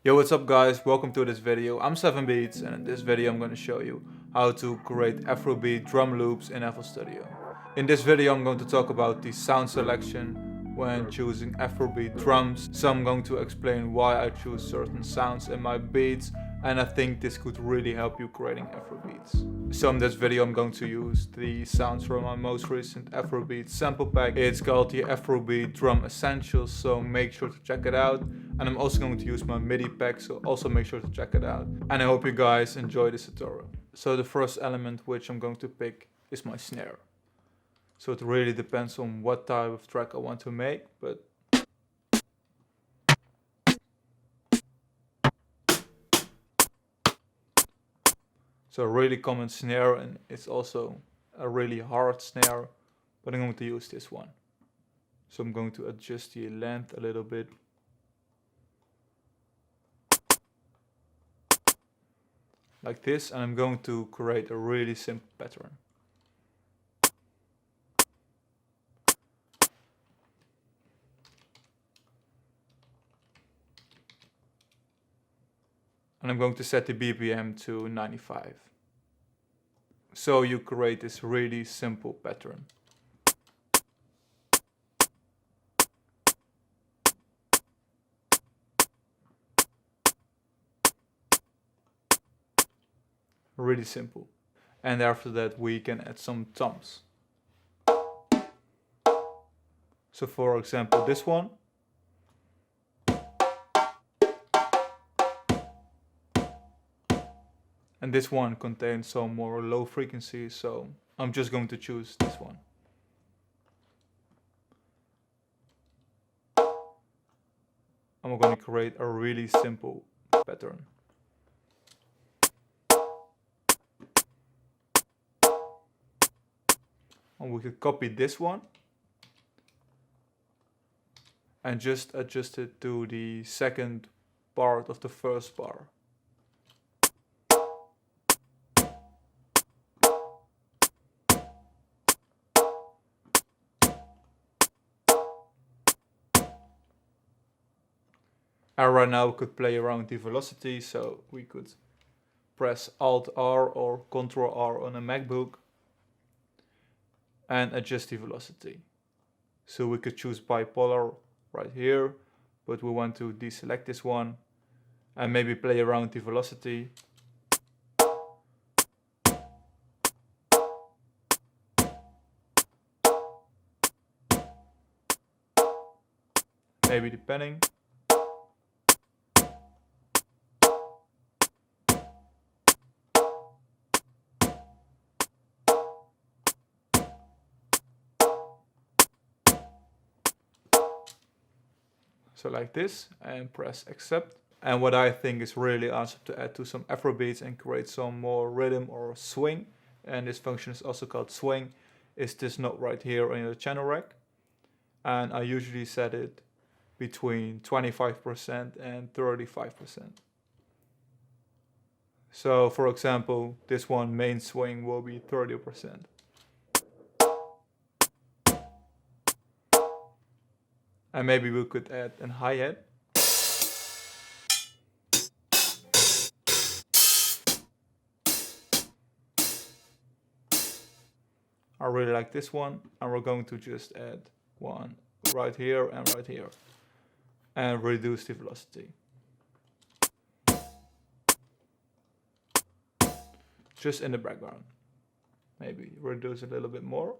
Yo, what's up guys? Welcome to this video. I'm 7beats and in this video I'm going to show you how to create Afrobeat drum loops in FL Studio. In this video I'm going to talk about the sound selection when choosing Afrobeat drums. So I'm going to explain why I choose certain sounds in my beats, and I think this could really help you creating Afrobeats. So in this video I'm going to use the sounds from my most recent Afrobeat sample pack. It's called the Afrobeat Drum Essentials, so make sure to check it out. And I'm also going to use my MIDI pack, so also make sure to check it out. And I hope you guys enjoy this tutorial. So the first element which I'm going to pick is my snare. So it really depends on what type of track I want to make, but so a really common snare, and it's also a really hard snare, but I'm going to use this one. So I'm going to adjust the length a little bit. Like this, and I'm going to create a really simple pattern. And I'm going to set the BPM to 95. So you create this really simple pattern. Really simple. And after that we can add some toms. So for example this one. And this one contains some more low frequencies, so I'm just going to choose this one. I'm going to create a really simple pattern. And we could copy this one and just adjust it to the second part of the first bar. And right now we could play around the velocity, so we could press Alt R or Ctrl R on a MacBook and adjust the velocity. So we could choose bipolar right here, but we want to deselect this one and maybe play around the velocity. Maybe depending. So like this, and press accept. And what I think is really awesome to add to some Afrobeats and create some more rhythm or swing, and this function is also called swing, is this note right here on the channel rack. And I usually set it between 25% and 35%. So for example, this one main swing will be 30%. And maybe we could add a hi-hat. I really like this one, and we're going to just add one right here and right here and reduce the velocity. Just in the background. Maybe reduce a little bit more.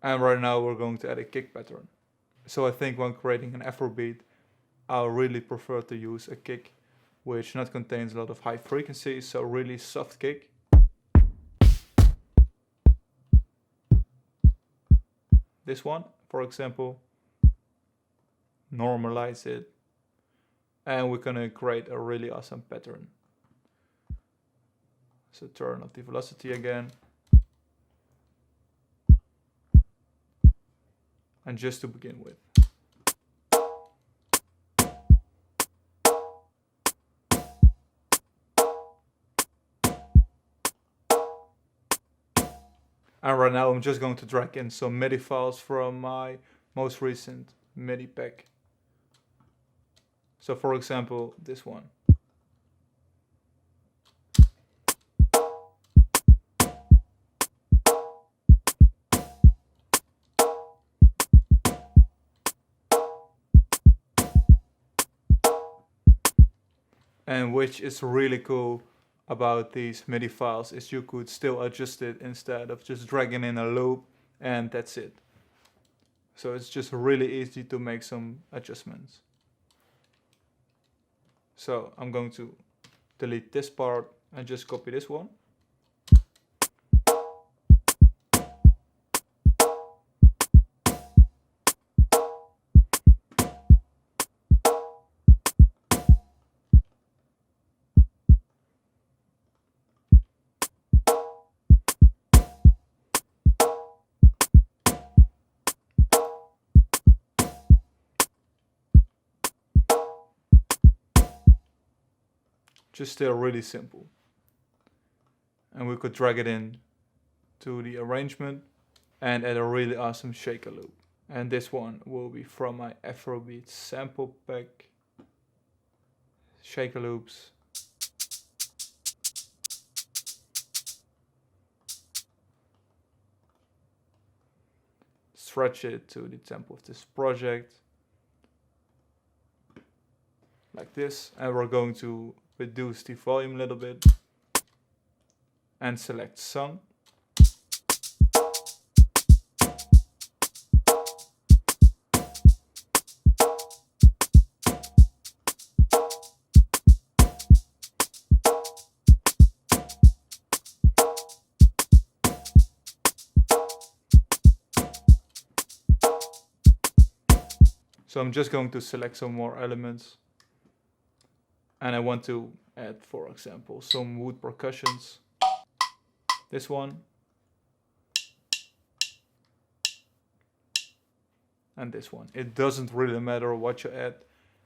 And right now we're going to add a kick pattern. So I think when creating an Afrobeat, I really prefer to use a kick which not contains a lot of high frequencies, so really soft kick. This one, for example, normalize it, and we're gonna create a really awesome pattern. So turn off the velocity again. And just to begin with. And right now I'm just going to drag in some MIDI files from my most recent MIDI pack. So for example, this one. And which is really cool about these MIDI files is you could still adjust it instead of just dragging in a loop and that's it. So it's just really easy to make some adjustments. So I'm going to delete this part and just copy this one. Just still really simple. And we could drag it in to the arrangement and add a really awesome shaker loop. And this one will be from my Afrobeats sample pack. Shaker loops. Stretch it to the tempo of this project. Like this. And we're going to reduce the volume a little bit. And select song. So I'm just going to select some more elements. And I want to add, for example, some wood percussions. This one. And this one. It doesn't really matter what you add.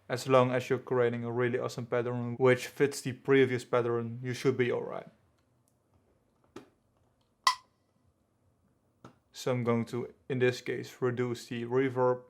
As long as you're creating a really awesome pattern which fits the previous pattern, you should be alright. So I'm going to, in this case, reduce the reverb.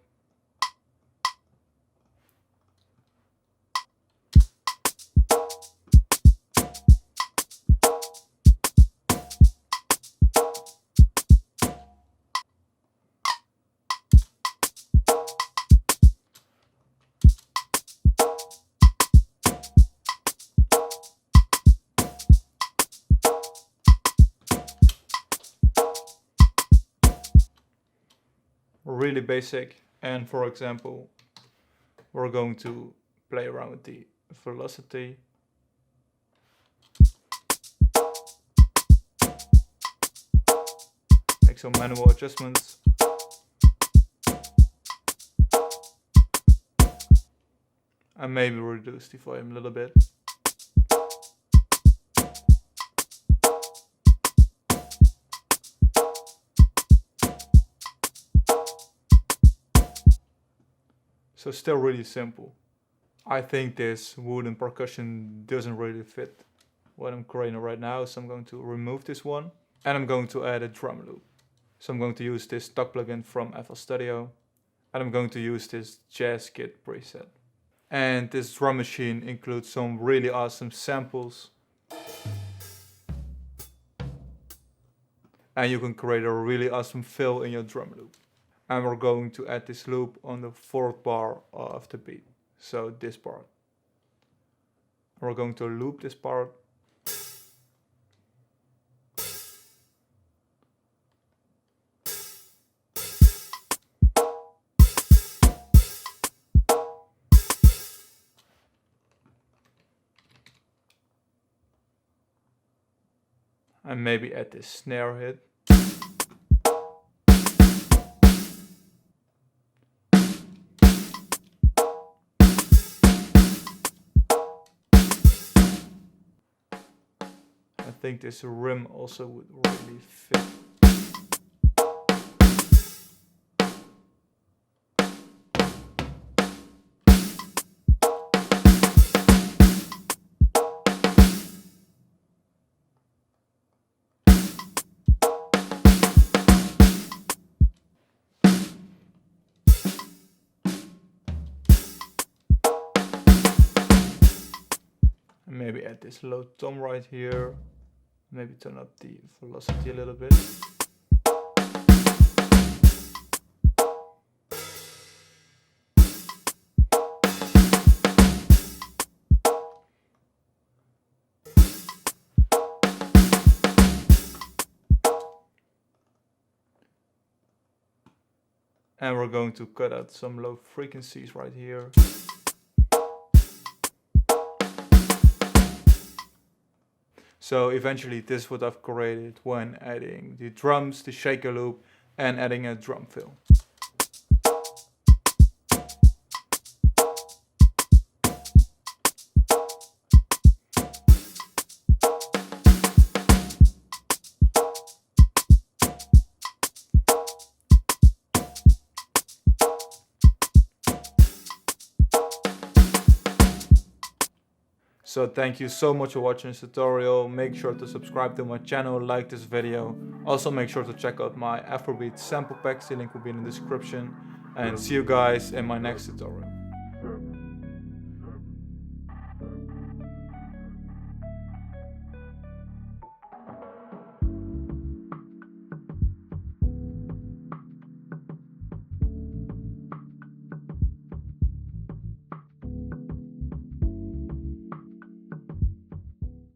Really basic, and for example we're going to play around with the velocity. Make some manual adjustments. And maybe reduce the volume a little bit. So still really simple. I think this wooden percussion doesn't really fit what I'm creating right now, so I'm going to remove this one. And I'm going to add a drum loop. So I'm going to use this stock plugin from FL Studio. And I'm going to use this Jazz Kit preset. And this drum machine includes some really awesome samples. And you can create a really awesome fill in your drum loop. And we're going to add this loop on the 4th bar of the beat. So this part. We're going to loop this part. And maybe add this snare hit. I think this rim also would really fit. this low tom right here. Maybe turn up the velocity a little bit. And we're going to cut out some low frequencies right here. So eventually this would have created when adding the drums, the shaker loop, and adding a drum fill. So thank you so much for watching this tutorial. Make sure to subscribe to my channel, like this video. Also make sure to check out my Afrobeat sample packs, the link will be in the description. And see you guys in my next tutorial.